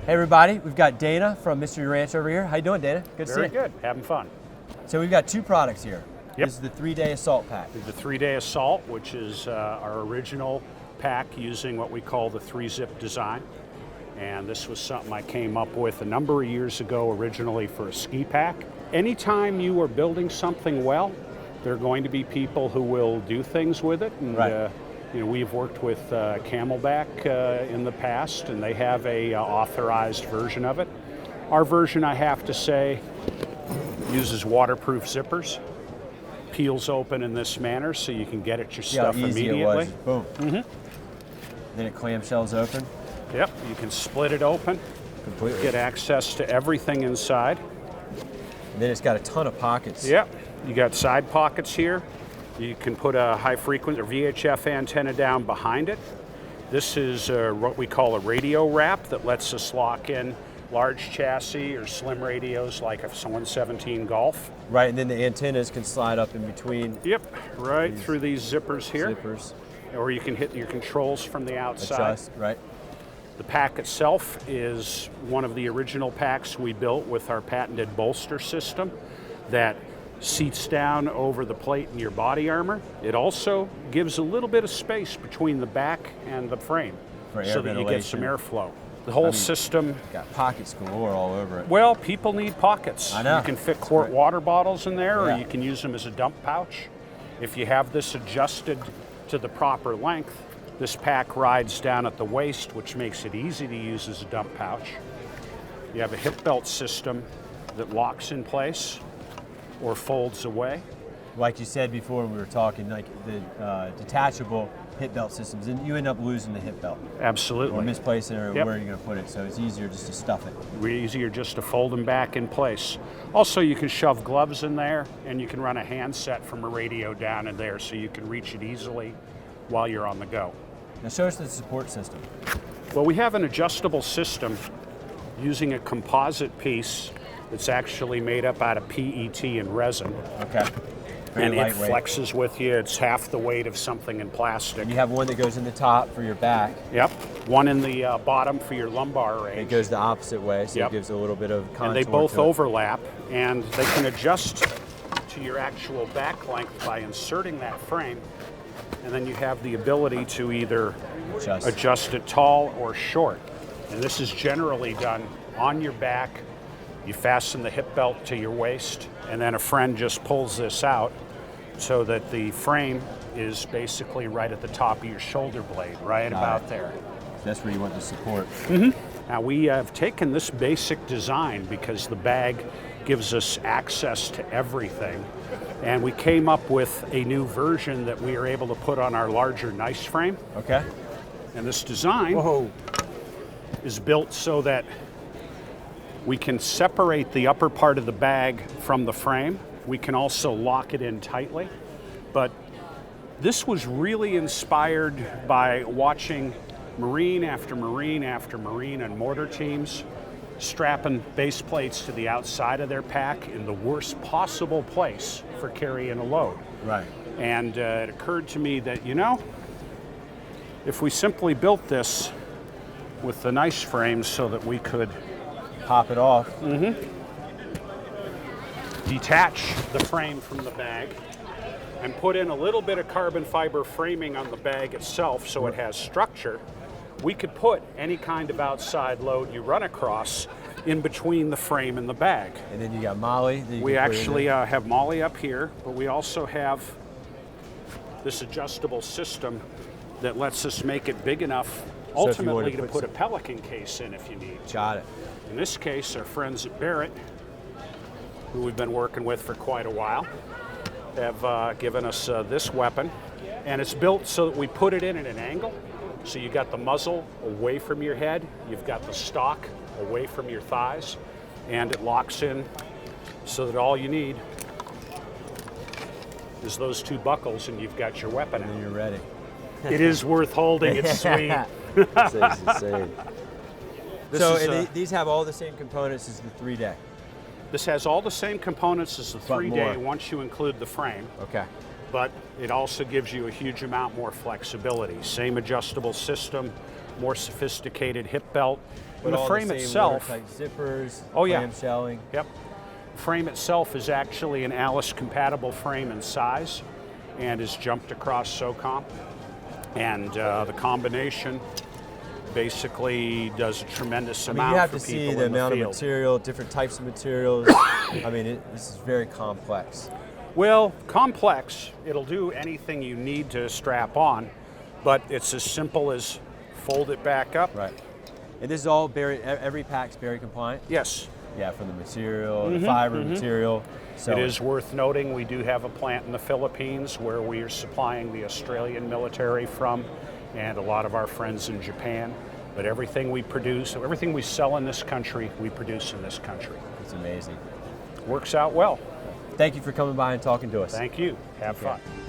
Hey everybody, we've got Dana from Mystery Ranch over here. How you doing, Dana? Good to see you. Very good, having fun. So we've got two products here. Yep. This is the 3-day assault pack. The 3-day assault, which is our original pack using what we call the 3-zip design. And this was something I came up with a number of years ago originally for a ski pack. Anytime you are building something well, there are going to be people who will do things with it. And, right. We've worked with Camelback in the past, and they have a authorized version of it. Our version, I have to say, uses waterproof zippers, peels open in this manner so you can get at your stuff immediately. It was. Boom. Then it clamshells open. Yep, you can split it open, completely, get access to everything inside. And then it's got a ton of pockets. Yep, you got side pockets here. You can put a high frequency or VHF antenna down behind it. This is what we call a radio wrap that lets us lock in large chassis or slim radios like a 117 Golf. Right, and then the antennas can slide up in between. Yep, right through these zippers here. Zippers. Or you can hit your controls from the outside. Adjust, right. The pack itself is one of the original packs we built with our patented bolster system that seats down over the plate in your body armor. It also gives a little bit of space between the back and the frame so that you get some airflow. The whole system got pockets galore all over it. Well, people need pockets. I know. You can fit quart water bottles in there, or you can use them as a dump pouch. If you have this adjusted to the proper length, this pack rides down at the waist, which makes it easy to use as a dump pouch. You have a hip belt system that locks in place or folds away. Like you said before when we were talking, like the detachable hip belt systems, and you end up losing the hip belt. Absolutely. Or misplacing it, or where you're going to put it, so it's easier just to stuff it. Easier just to fold them back in place. Also, you can shove gloves in there, and you can run a handset from a radio down in there, so you can reach it easily while you're on the go. Now show us the support system. Well, we have an adjustable system using a composite piece that's actually made up out of PET and resin. Okay. And it flexes with you. It's half the weight of something in plastic. And you have one that goes in the top for your back. Yep. One in the bottom for your lumbar range. It goes the opposite way, so it gives a little bit of contour. And they both overlap, and they can adjust to your actual back length by inserting that frame. And then you have the ability to either adjust it tall or short. And this is generally done on your back. You fasten the hip belt to your waist, and then a friend just pulls this out so that the frame is basically right at the top of your shoulder blade, right about there. That's where you want the support. Now we have taken this basic design because the bag gives us access to everything, and we came up with a new version that we are able to put on our larger nice frame. Okay. And this design is built so that we can separate the upper part of the bag from the frame. We can also lock it in tightly. But this was really inspired by watching Marine after Marine after Marine and mortar teams strapping base plates to the outside of their pack in the worst possible place for carrying a load. Right. And it occurred to me that, if we simply built this with the nice frames so that we could pop it off. Detach the frame from the bag and put in a little bit of carbon fiber framing on the bag itself so it has structure. We could put any kind of outside load you run across in between the frame and the bag. And then you got Molly. We actually have Molly up here, but we also have this adjustable system that lets us make it big enough ultimately to put a Pelican case in if you need. Got it. In this case, our friends at Barrett, who we've been working with for quite a while, have given us this weapon. And it's built so that we put it in at an angle. So you got the muzzle away from your head, you've got the stock away from your thighs, and it locks in so that all you need is those two buckles and you've got your weapon. And you're ready. It is worth holding, it's sweet. It's insane. These have all the same components as the 3-day? This has all the same components as the 3-day once you include the frame. Okay. but it also gives you a huge amount more flexibility. Same adjustable system, more sophisticated hip belt. And the all frame same itself, watertight zippers, oh yeah, clamshelling. Yep. Frame itself is actually an AUSA compatible frame and size, and is jumped across SOCOM. And the combination basically does a tremendous I mean, amount you have for to people see in the amount of field. material, different types of materials. I mean, this is very complex. Well, complex. It'll do anything you need to strap on, but it's as simple as fold it back up. Right. And this is all every pack's berry compliant? Yes. Yeah, from the material, the fiber material. So It is worth noting we do have a plant in the Philippines where we are supplying the Australian military from, and a lot of our friends in Japan. But everything we produce, everything we sell in this country, we produce in this country. It's amazing. Works out well. Thank you for coming by and talking to us. Thank you. Have Okay. fun.